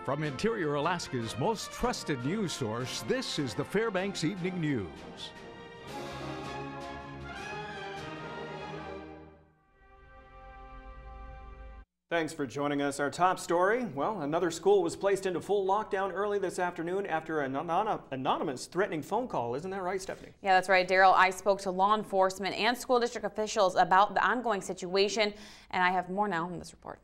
From Interior Alaska's most trusted news source, this is the Fairbanks Evening News. Thanks for joining us. Our top story, well, another school was placed into full lockdown early this afternoon after an anonymous threatening phone call. Isn't that right, Stephanie? Yeah, that's right, Daryl. I spoke to law enforcement and school district officials about the ongoing situation, and I have more now in this report.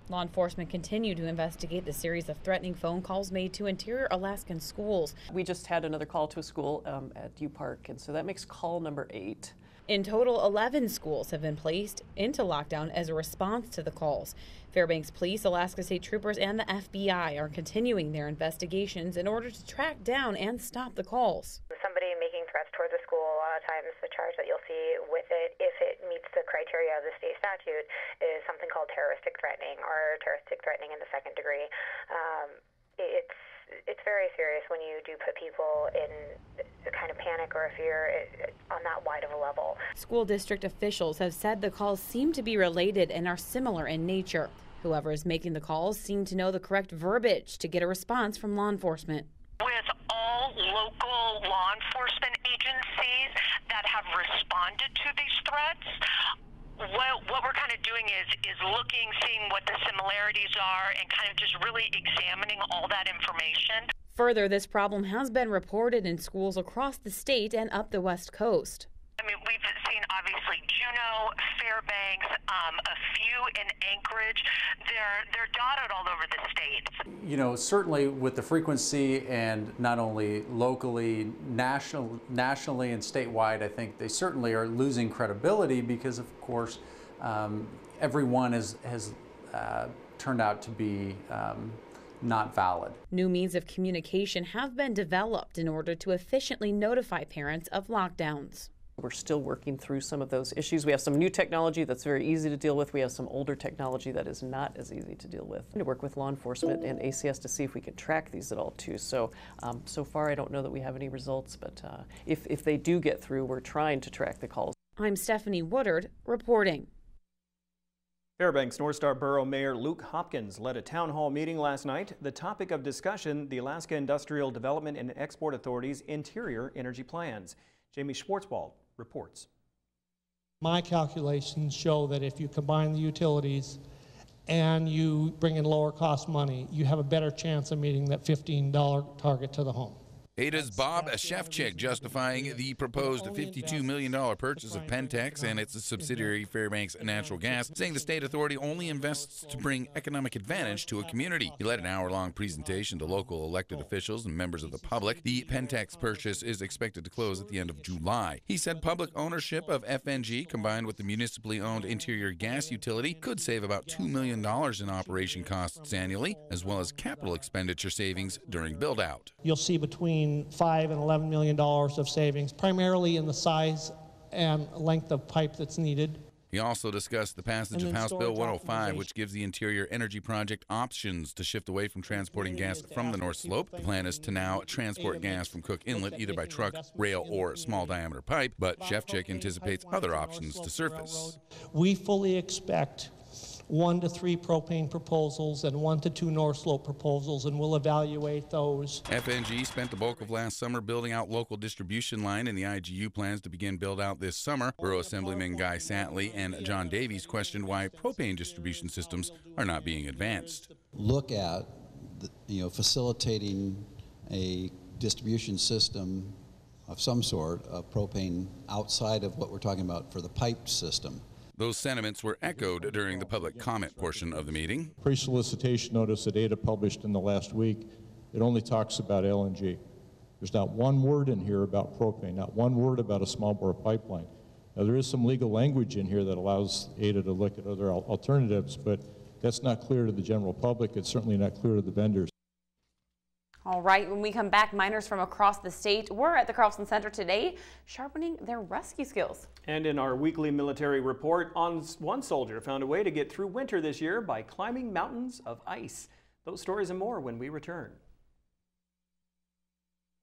Law enforcement continue to investigate the series of threatening phone calls made to Interior Alaskan schools. We just had another call to a school at U Park, and so that makes call number 8. In total, 11 schools have been placed into lockdown as a response to the calls. Fairbanks Police, Alaska State Troopers, and the FBI are continuing their investigations in order to track down and stop the calls. Somebody making threats towards a school, a lot of times the charge that you'll see with it, if it meets the criteria of the state statute, is something called terroristic threatening or terroristic threatening in the second degree. It's very serious when you do put people in a kind of panic or a fear on that wide of a level. School district officials have said the calls seem to be related and are similar in nature. Whoever is making the calls seemed to know the correct verbiage to get a response from law enforcement. With all local law enforcement agencies that have responded to these threats, what we're kind of doing is looking, seeing what the similarities are, and kind of just really examining all that information. Further, this problem has been reported in schools across the state and up the West Coast. I mean, we've seen obviously Juneau, Fairbanks, a few in Anchorage. They're dotted all over the state. You know, certainly with the frequency and not only locally, nationally and statewide, I think they certainly are losing credibility because, of course, everyone has turned out to be not valid. New means of communication have been developed in order to efficiently notify parents of lockdowns. We're still working through some of those issues. We have some new technology that's very easy to deal with. We have some older technology that is not as easy to deal with. To work with law enforcement and ACS to see if we can track these at all too. So, so far I don't know that we have any results, but if they do get through, we're trying to track the calls. I'm Stephanie Woodard reporting. Fairbanks North Star Borough Mayor Luke Hopkins led a town hall meeting last night. The topic of discussion, the Alaska Industrial Development and Export Authority's interior energy plans. Jamie Schwartzwald reports. My calculations show that if you combine the utilities and you bring in lower cost money, you have a better chance of meeting that $15 target to the home. Ada's Bob Shefchik justifying the proposed $52 million purchase of Pentex and its subsidiary Fairbanks Natural Gas, saying the state authority only invests to bring economic advantage to a community. He led an hour-long presentation to local elected officials and members of the public. The Pentex purchase is expected to close at the end of July. He said public ownership of FNG combined with the municipally owned interior gas utility could save about $2 million in operation costs annually, as well as capital expenditure savings during build-out. You'll see between $5 and $11 million of savings, primarily in the size and length of pipe that's needed. He also discussed the passage of House Bill 105, which gives the Interior Energy Project options to shift away from transporting gas from the North Slope. The plan is to now transport gas from Cook Inlet either by truck, rail, or small diameter pipe, but Shefchik anticipates other options to surface. We fully expect 1 to 3 propane proposals and 1 to 2 North Slope proposals, and we'll evaluate those. FNG spent the bulk of last summer building out local distribution line, and the IGU plans to begin build out this summer. Borough Assemblyman Guy Satley and John Davies questioned why propane distribution systems are not being advanced. Look at, facilitating a distribution system of some sort of propane outside of what we're talking about for the pipe system. Those sentiments were echoed during the public comment portion of the meeting. Pre-solicitation notice that Ada published in the last week, it only talks about LNG. There's not one word in here about propane, not one word about a small bore pipeline. Now there is some legal language in here that allows Ada to look at other alternatives, but that's not clear to the general public. It's certainly not clear to the vendors. All right, when we come back, miners from across the state were at the Carlson Center today, sharpening their rescue skills. And in our weekly military report, one soldier found a way to get through winter this year by climbing mountains of ice. Those stories and more when we return.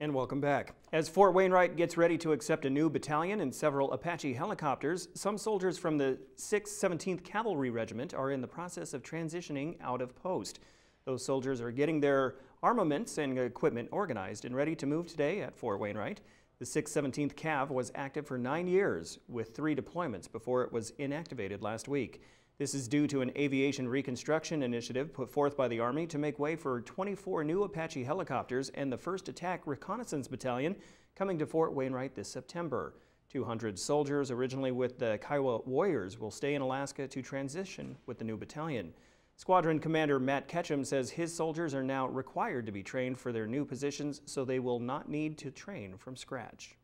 And welcome back. As Fort Wainwright gets ready to accept a new battalion and several Apache helicopters, some soldiers from the 6th 17th Cavalry Regiment are in the process of transitioning out of post. Those soldiers are getting their armaments and equipment organized and ready to move today at Fort Wainwright. The 617th Cav was active for 9 years with 3 deployments before it was inactivated last week. This is due to an aviation reconstruction initiative put forth by the Army to make way for 24 new Apache helicopters and the 1st Attack Reconnaissance Battalion coming to Fort Wainwright this September. 200 soldiers originally with the Kiowa Warriors will stay in Alaska to transition with the new battalion. Squadron Commander Matt Ketchum says his soldiers are now required to be trained for their new positions, so they will not need to train from scratch.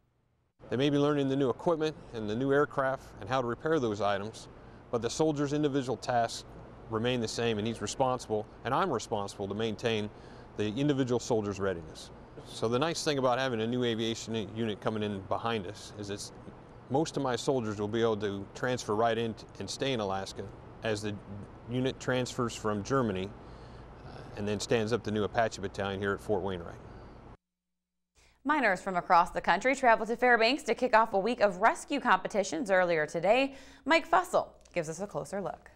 They may be learning the new equipment and the new aircraft and how to repair those items, but the soldier's individual tasks remain the same, and he's responsible, and I'm responsible to maintain the individual soldier's readiness. So the nice thing about having a new aviation unit coming in behind us is most of my soldiers will be able to transfer right in and stay in Alaska as the unit transfers from Germany and then stands up the new Apache battalion here at Fort Wainwright. Miners from across the country traveled to Fairbanks to kick off a week of rescue competitions earlier today. Mike Fussell gives us a closer look.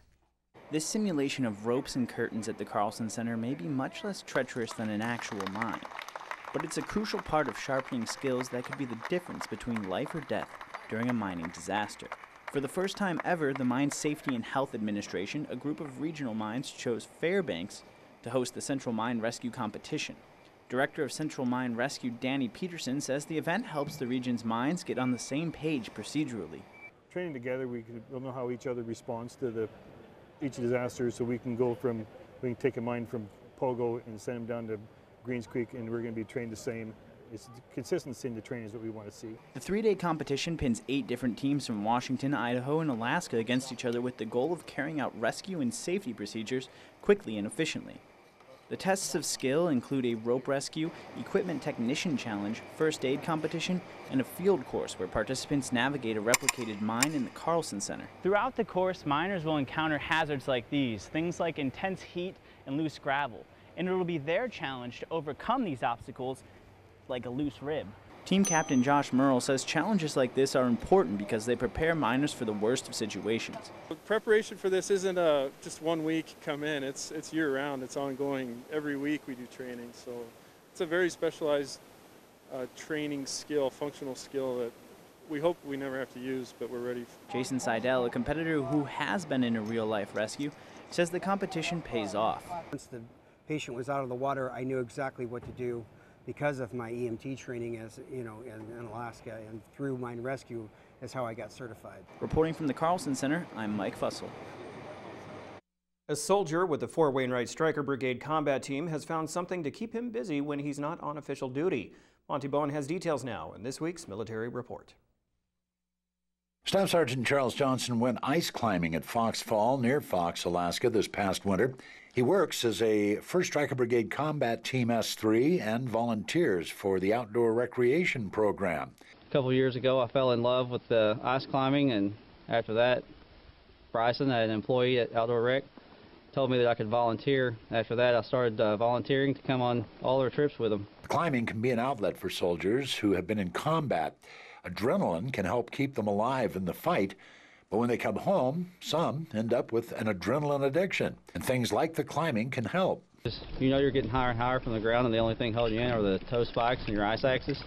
This simulation of ropes and curtains at the Carlson Center may be much less treacherous than an actual mine, but it's a crucial part of sharpening skills that could be the difference between life or death during a mining disaster. For the first time ever, the Mine Safety and Health Administration, a group of regional mines, chose Fairbanks to host the Central Mine Rescue Competition. Director of Central Mine Rescue Danny Peterson says the event helps the region's mines get on the same page procedurally. Training together, we'll know how each other responds to each disaster, so we can take a mine from Pogo and send them down to Greens Creek, and we're going to be trained the same. It's consistency in the training is what we want to see. The 3-day competition pins 8 different teams from Washington, Idaho, and Alaska against each other with the goal of carrying out rescue and safety procedures quickly and efficiently. The tests of skill include a rope rescue, equipment technician challenge, first aid competition, and a field course where participants navigate a replicated mine in the Carlson Center. Throughout the course, miners will encounter hazards like these, things like intense heat and loose gravel, and it will be their challenge to overcome these obstacles like a loose rib. Team Captain Josh Merle says challenges like this are important because they prepare miners for the worst of situations. Preparation for this isn't just 1 week come in, it's year-round, it's ongoing. Every week we do training, so it's a very specialized training skill, functional skill that we hope we never have to use, but we're ready. Jason Seidel, a competitor who has been in a real-life rescue, says the competition pays off. Once the patient was out of the water, I knew exactly what to do because of my EMT training as in Alaska, and through mine rescue is how I got certified. Reporting from the Carlson Center, I'm Mike Fussell. A soldier with the Fort Wainwright Stryker Brigade combat team has found something to keep him busy when he's not on official duty. Monty Bowen has details now in this week's Military Report. Staff Sergeant Charles Johnson went ice climbing at Fox Fall near Fox, Alaska this past winter. He works as a 1st Stryker Brigade Combat Team S3 and volunteers for the Outdoor Recreation Program. A couple years ago, I fell in love with the ice climbing, and after that, Bryson, an employee at Outdoor Rec, told me that I could volunteer. After that, I started volunteering to come on all their trips with them. Climbing can be an outlet for soldiers who have been in combat. Adrenaline can help keep them alive in the fight, but when they come home, some end up with an adrenaline addiction, and things like the climbing can help. You know you're getting higher and higher from the ground, and the only thing holding you in are the toe spikes and your ice axes.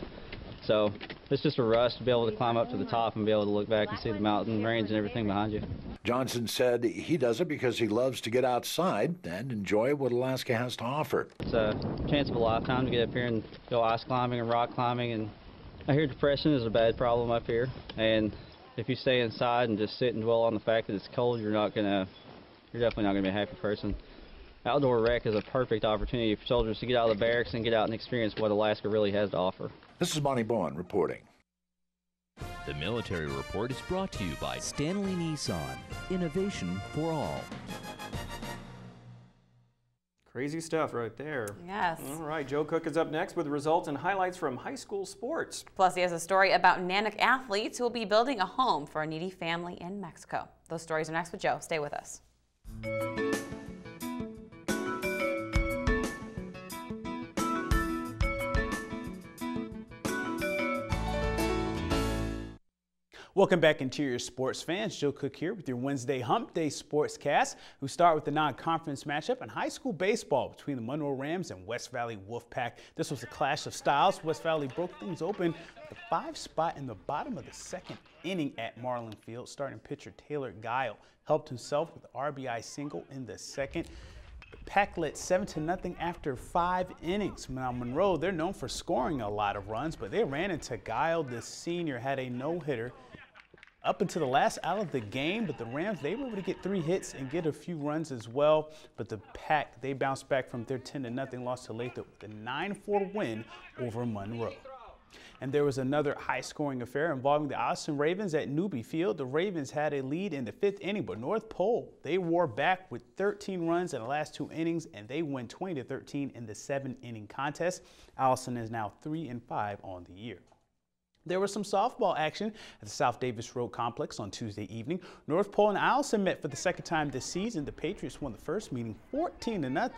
So it's just a rush to be able to climb up to the top and be able to look back and see the mountain range and everything behind you. Johnson said he does it because he loves to get outside and enjoy what Alaska has to offer. It's a chance of a lifetime to get up here and go ice climbing and rock climbing. And I hear depression is a bad problem up here, and if you stay inside and just sit and dwell on the fact that it's cold, you're definitely not gonna be a happy person. Outdoor Rec is a perfect opportunity for soldiers to get out of the barracks and get out and experience what Alaska really has to offer. This is Monty Bowen reporting. The Military Report is brought to you by Stanley Nissan. Innovation for all. Crazy stuff right there. Yes. All right, Joe Cook is up next with results and highlights from high school sports. Plus, he has a story about Nanic athletes who will be building a home for a needy family in Mexico. Those stories are next with Joe. Stay with us. Welcome back, Interior Sports fans. Joe Cook here with your Wednesday Hump Day Sportscast. We start with the non-conference matchup in high school baseball between the Monroe Rams and West Valley Wolfpack. This was a clash of styles. West Valley broke things open with a 5 spot in the bottom of the 2nd inning at Marlin Field. Starting pitcher Taylor Guile helped himself with an RBI single in the 2nd. The Pack led 7-0 after 5 innings. Now Monroe, they're known for scoring a lot of runs, but they ran into Guile. The senior had a no-hitter up until the last out of the game, but the Rams, they were able to get 3 hits and get a few runs as well. But the Pack, they bounced back from their 10-0 loss to Lathrop with a 9-4 win over Monroe. And there was another high-scoring affair involving the Allison Ravens at Newby Field. The Ravens had a lead in the 5th inning, but North Pole, they wore back with 13 runs in the last 2 innings, and they win 20-13 in the 7-inning contest. Allison is now 3-5 on the year. There was some softball action at the South Davis Road Complex on Tuesday evening. North Pole and Allison met for the 2nd time this season. The Patriots won the first meeting 14-0,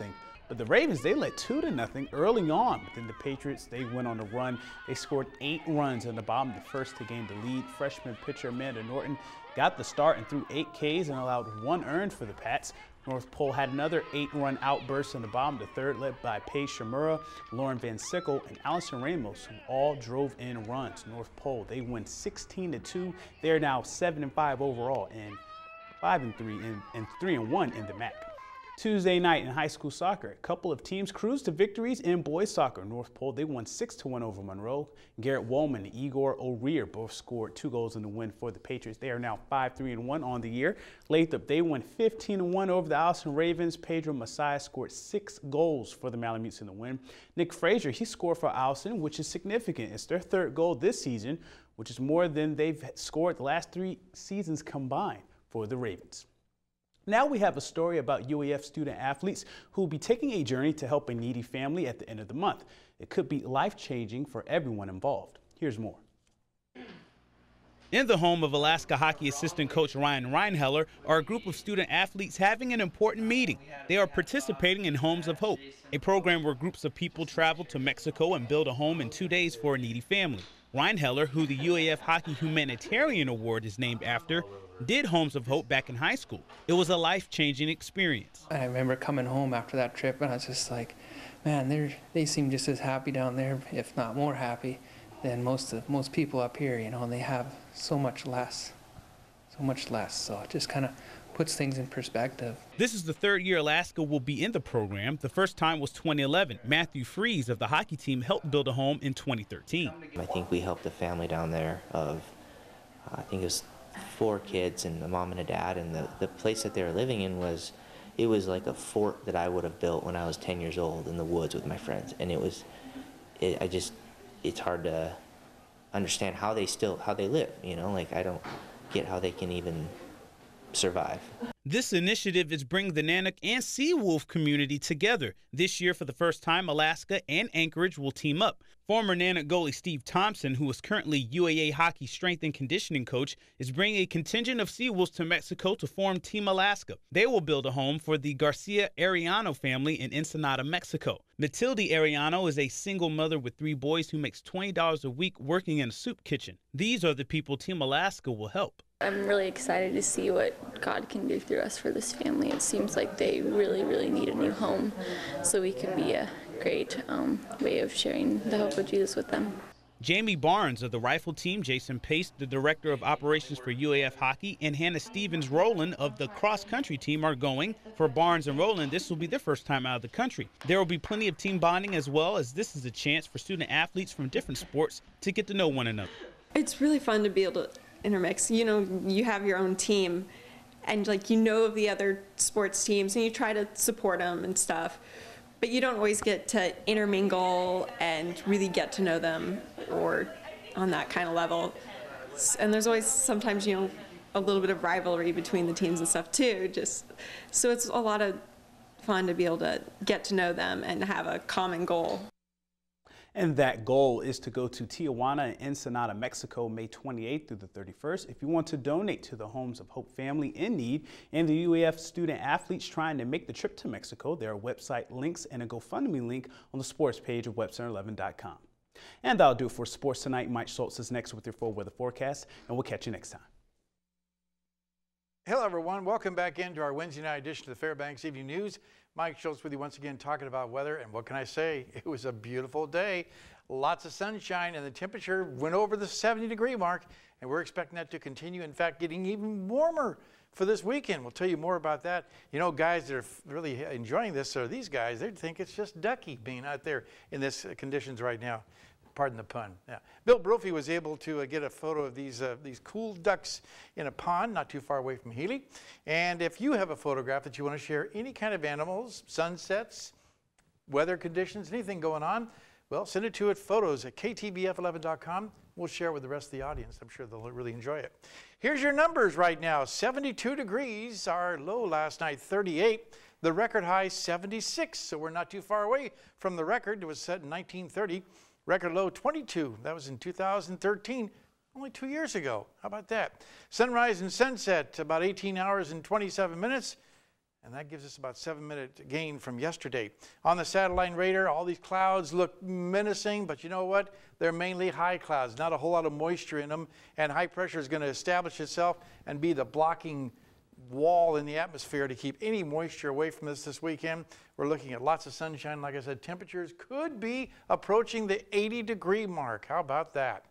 but the Ravens, they led 2-0 early on. But then the Patriots, they went on a run. They scored 8 runs in the bottom of the 1st to gain the lead. Freshman pitcher Amanda Norton got the start and threw 8 Ks and allowed 1 earned for the Pats. North Pole had another 8-run outburst in the bottom of the 3rd, led by Paige Shimura, Lauren Van Sickle, and Allison Ramos, who all drove in runs. North Pole, they win 16-2. They're now 7-5 overall and 5-3 and 3-1 in the MAC. Tuesday night in high school soccer, a couple of teams cruised to victories in boys soccer. North Pole, they won 6-1 over Monroe. Garrett Woolman and Igor O'Rear both scored 2 goals in the win for the Patriots. They are now 5-3-1 on the year. Lathrop, they won 15-1 over the Allison Ravens. Pedro Messiah scored 6 goals for the Malamutes in the win. Nick Frazier, he scored for Allison, which is significant. It's their 3rd goal this season, which is more than they've scored the last 3 seasons combined for the Ravens. Now we have a story about UAF student athletes who will be taking a journey to help a needy family at the end of the month. It could be life-changing for everyone involved. Here's more. In the home of Alaska hockey assistant coach Ryan Reinheller are a group of student athletes having an important meeting. They are participating in Homes of Hope, a program where groups of people travel to Mexico and build a home in 2 days for a needy family. Reinheller, who the UAF Hockey Humanitarian Award is named after, did Homes of Hope back in high school. It was a life-changing experience. I remember coming home after that trip and I was just like, man, they seem just as happy down there, if not more happy, than most people up here, you know, and they have so much less. So it just kind of puts things in perspective. This is the 3rd year Alaska will be in the program. The first time was 2011. Matthew Freeze of the hockey team helped build a home in 2013. I think we helped a family down there of, I think it was 4 kids and a mom and a dad, and the place that they were living in was like a fort that I would have built when I was 10 years old in the woods with my friends. And it's hard to understand how they live, you know, like I don't get how they can even survive. This initiative is bringing the Nanook and Seawolf community together. This year, for the first time, Alaska and Anchorage will team up. Former Nanook goalie Steve Thompson, who is currently UAA hockey strength and conditioning coach, is bringing a contingent of Seawolves to Mexico to form Team Alaska. They will build a home for the Garcia Arellano family in Ensenada, Mexico. Matilde Arellano is a single mother with 3 boys who makes $20 a week working in a soup kitchen. These are the people Team Alaska will help. I'm really excited to see what God can do through us for this family. It seems like they really, really need a new home, so we can be a great way of sharing the hope of Jesus with them. Jamie Barnes of the rifle team, Jason Pace, the director of operations for UAF hockey, and Hannah Stevens-Rowland of the cross-country team are going. For Barnes and Rowland, this will be their first time out of the country. There will be plenty of team bonding as well, as this is a chance for student athletes from different sports to get to know one another. It's really fun to be able to intermix. You know, you have your own team and like you know of the other sports teams and you try to support them and stuff, but you don't always get to intermingle and really get to know them or on that kind of level. And there's always sometimes, you know, a little bit of rivalry between the teams and stuff too, just so it's a lot of fun to be able to get to know them and have a common goal. And that goal is to go to Tijuana and Ensenada, Mexico, May 28th through the 31st. If you want to donate to the Homes of Hope family in need and the UAF student athletes trying to make the trip to Mexico, there are website links and a GoFundMe link on the sports page of webcenter11.com. And that'll do it for sports tonight. Mike Schultz is next with your full weather forecast, and we'll catch you next time. Hello, everyone. Welcome back into our Wednesday night edition of the Fairbanks Evening News. Mike Schultz with you once again talking about weather. And what can I say? It was a beautiful day. Lots of sunshine, and the temperature went over the 70-degree mark. And we're expecting that to continue. In fact, getting even warmer for this weekend. We'll tell you more about that. You know, guys that are really enjoying this are these guys. They think it's just ducky being out there in this conditions right now. Pardon the pun. Yeah. Bill Brophy was able to get a photo of these cool ducks in a pond not too far away from Healy. And if you have a photograph that you want to share, any kind of animals, sunsets, weather conditions, anything going on, well, send it to photos@ktbf11.com. We'll share with the rest of the audience. I'm sure they'll really enjoy it. Here's your numbers right now. 72 degrees. Our low last night, 38. The record high, 76. So we're not too far away from the record. It was set in 1930. Record low, 22. That was in 2013, only 2 years ago. How about that? Sunrise and sunset, about 18 hours and 27 minutes. And that gives us about 7-minute gain from yesterday. On the satellite radar, all these clouds look menacing, but you know what? They're mainly high clouds, not a whole lot of moisture in them. And high pressure is going to establish itself and be the blocking wall in the atmosphere to keep any moisture away from us this weekend. We're looking at lots of sunshine. Like I said, temperatures could be approaching the 80-degree mark. How about that?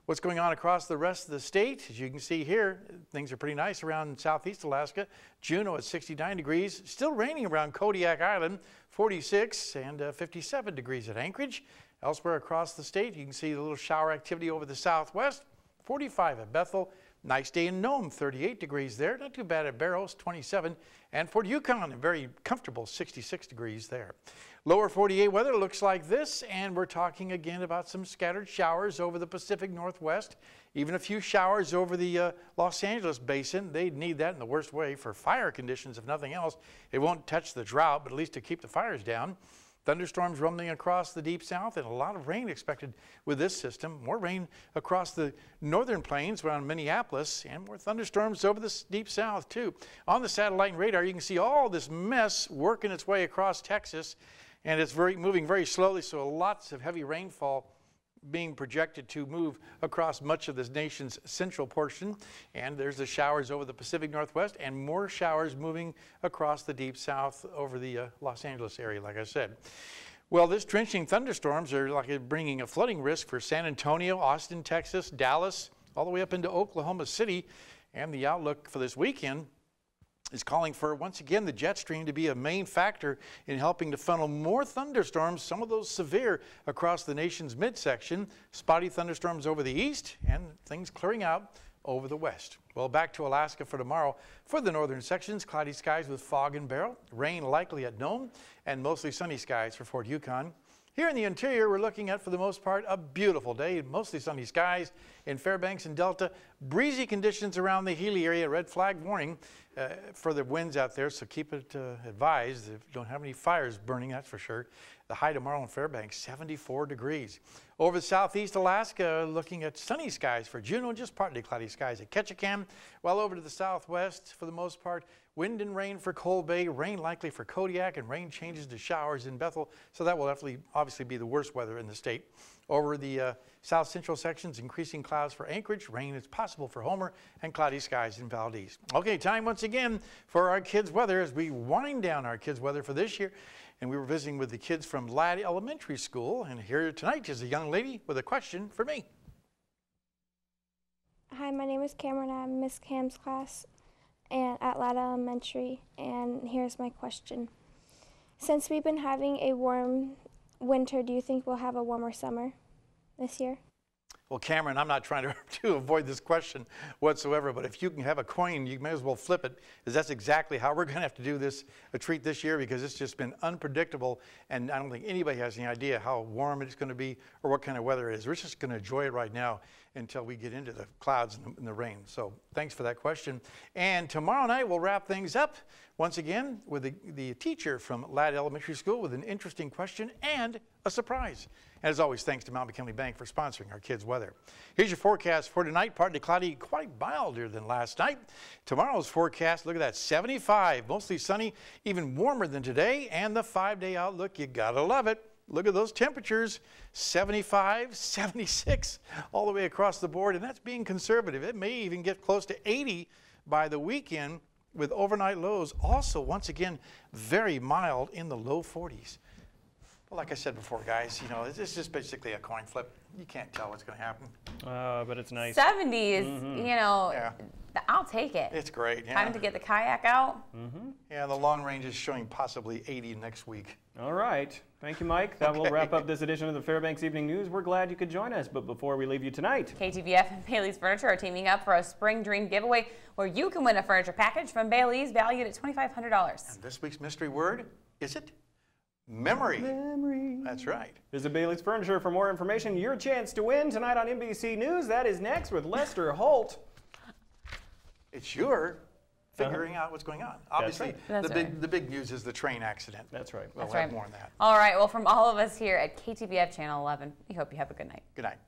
What's going on across the rest of the state? As you can see here, things are pretty nice around southeast Alaska. Juneau at 69 degrees. Still raining around Kodiak Island, 46, and 57 degrees at Anchorage. Elsewhere across the state, you can see a little shower activity over the southwest, 45 at Bethel. Nice day in Nome, 38 degrees there. Not too bad at Barrows, 27. And Fort Yukon, a very comfortable 66 degrees there. Lower 48 weather looks like this, and we're talking again about some scattered showers over the Pacific Northwest. Even a few showers over the Los Angeles basin. They need that in the worst way for fire conditions, if nothing else. It won't touch the drought, but at least to keep the fires down. Thunderstorms rumbling across the deep south, and a lot of rain expected with this system. More rain across the northern plains around Minneapolis, and more thunderstorms over the deep south too. On the satellite and radar, you can see all this mess working its way across Texas, and it's moving very slowly, so lots of heavy rainfall being projected to move across much of this nation's central portion. And there's the showers over the Pacific Northwest and more showers moving across the deep south over the Los Angeles area, like I said. Well, this drenching thunderstorms are like bringing a flooding risk for San Antonio, Austin, Texas, Dallas, all the way up into Oklahoma City. And the outlook for this weekend is calling for, once again, the jet stream to be a main factor in helping to funnel more thunderstorms, some of those severe, across the nation's midsection. Spotty thunderstorms over the east and things clearing out over the west. Well, back to Alaska for tomorrow. For the northern sections, cloudy skies with fog and barrel, rain likely at Nome, and mostly sunny skies for Fort Yukon. Here in the interior, we're looking at, for the most part, a beautiful day, mostly sunny skies in Fairbanks and Delta. Breezy conditions around the Healy area, red flag warning for the winds out there, so keep it advised. If you don't have any fires burning, that's for sure. The high tomorrow in Fairbanks, 74 degrees. Over southeast Alaska, looking at sunny skies for Juneau, just partly cloudy skies at Ketchikan. While over to the southwest, for the most part, wind and rain for Cold Bay, rain likely for Kodiak, and rain changes to showers in Bethel. So that will definitely, obviously, be the worst weather in the state. Over the south central sections, increasing clouds for Anchorage, rain is possible for Homer, and cloudy skies in Valdez. Okay, time once again for our kids' weather as we wind down our kids' weather for this year. And we were visiting with the kids from Ladd Elementary School, and here tonight is a young lady with a question for me. Hi, my name is Cameron. I'm Miss Cam's class and at Ladd Elementary, and here's my question. Since we've been having a warm winter, do you think we'll have a warmer summer this year? Well, Cameron, I'm not trying to avoid this question whatsoever, but if you can have a coin, you may as well flip it, because that's exactly how we're going to have to do this, a treat this year, because it's just been unpredictable, and I don't think anybody has any idea how warm it's going to be or what kind of weather it is. We're just going to enjoy it right now until we get into the clouds and the rain. So thanks for that question. And tomorrow night, we'll wrap things up once again with the teacher from Ladd Elementary School with an interesting question and a surprise. And as always, thanks to Mount McKinley Bank for sponsoring our kids' weather. Here's your forecast for tonight. Partly cloudy, quite milder than last night. Tomorrow's forecast, look at that, 75, mostly sunny, even warmer than today. And the 5-day outlook, you gotta love it. look at those temperatures, 75, 76 all the way across the board, and that's being conservative. It may even get close to 80 by the weekend with overnight lows. Also, once again, very mild in the low 40s. Well, like I said before, guys, you know, it's just basically a coin flip. You can't tell what's going to happen. But it's nice. 70s, you know, I'll take it. It's great. Yeah. Time to get the kayak out. Yeah, the long range is showing possibly 80 next week. All right. Thank you, Mike. That will wrap up this edition of the Fairbanks Evening News. We're glad you could join us, but before we leave you tonight, KTVF and Bailey's Furniture are teaming up for a Spring Dream giveaway where you can win a furniture package from Bailey's valued at $2,500. And this week's mystery word, is it? Memory. Memory. That's right. Visit Bailey's Furniture for more information. Your chance to win tonight on NBC News. That is next with Lester Holt. It's your figuring out what's going on. Obviously, That's right. the big news is the train accident. That's right. We'll have more on that. All right. Well, from all of us here at KTVF Channel 11, we hope you have a good night. Good night.